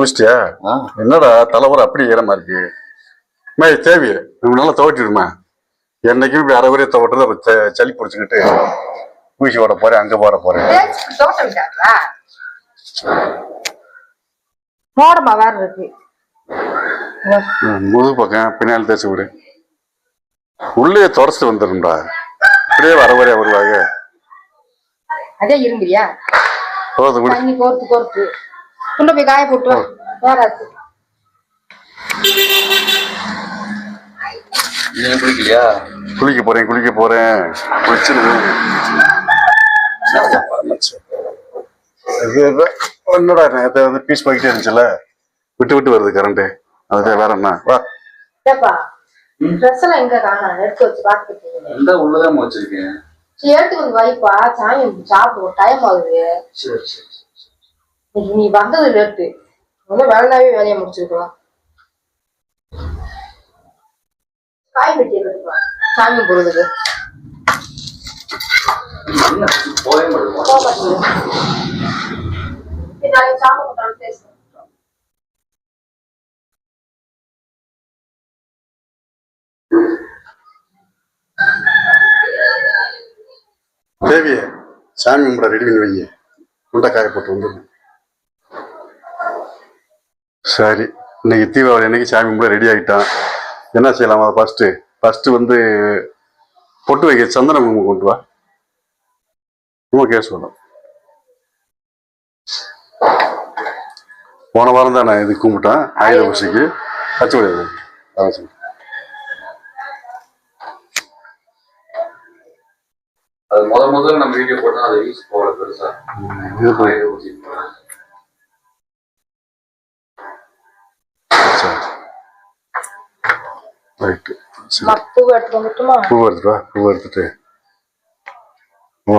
குளிச்சிட்டியா? என்னடா தலைவரை அப்படி ஈரமா இருக்கு. தேவையே நல்லா துவட்டிடுமா. என்னைக்கும் இப்படி அரைவரைய துவட்டுறது சளி பிடிச்சிக்கிட்டு ஊசி ஓட போறேன், அங்க போட போறேன். மோடமா வேற இருக்கு. முது பக்கம் பின்னாடி தேய்ச்சி விடு. உள்ளே துரச்சிட்டு வந்துடும்டா. இப்படியே வரவரையா வருவாங்க. அதே இரும்பியா தண்ணி கோர்த்து கோர்த்து கொண்டு போய் காய போட்டு வேறாச்சு. குளிக்கலையா? குளிக்க போறேன் குளிச்சிருவேன். என்னடா நேற்று வந்து பீஸ் போய்கிட்டே இருந்துச்சுல, விட்டு விட்டு வருது கரண்ட். அதுதான் வேற என்ன. வா ட்ரெஸ் எல்லாம் எங்க காணோம், எடுத்து வச்சு பாத்துக்கிட்டு. எந்த உள்ளதான் வச்சிருக்கேன். எடுத்து வந்து வைப்பா, சாமி சாப்பிடுவோம், டைம் ஆகுது. நீ வந்தது லேட்டு, ஒன்னும் வேலைனாவே வேலையை முடிச்சிருக்கலாம். காய் வெட்டியை கட்டுக்கலாம் சாமி போறதுக்கு. நாளைக்கு சாமி போட்டாலும் பேசுறேன். தேவிய சாமி கும்பிட ரெடி பண்ணி வைங்க. முட்டை காய போட்டு வந்துடும். சரி, இன்னைக்கு தீபாவளி அன்னைக்கு சாமி கும்பிட ரெடி ஆகிட்டான். என்ன செய்யலாமா? ஃபர்ஸ்ட் வந்து பொட்டு வைக்க சந்தன குங்குமம் கொண்டு வா. கேஸ் வேணும். போன வாரம் தான் நான் இது கும்பிட்டேன் ஆயுத பூசைக்கு. வச்சு விடாது. அது முதல்ல நம்ம வீடியோ போட்டா அது யூஸ் போகல பெருசா. பூ எடுத்துட்டு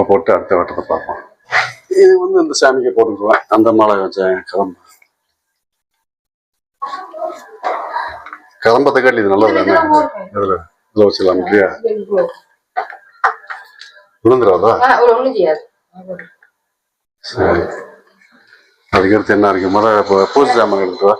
போட்டு அடுத்த வட்டத்தை பார்ப்போம். இது வந்து இந்த சாமிக்கு போட்டுக்குவேன். அந்த மாலை வச்சேன் கிளம்பத்தை காட்டி இது நல்லது தானே. இதுல வச்சுக்கலாம் இல்லையா? விழுந்துடாதா? சரி, அதுக்கடுத்து என்ன இருக்கு? பூஜை சாமான் எடுத்துவா.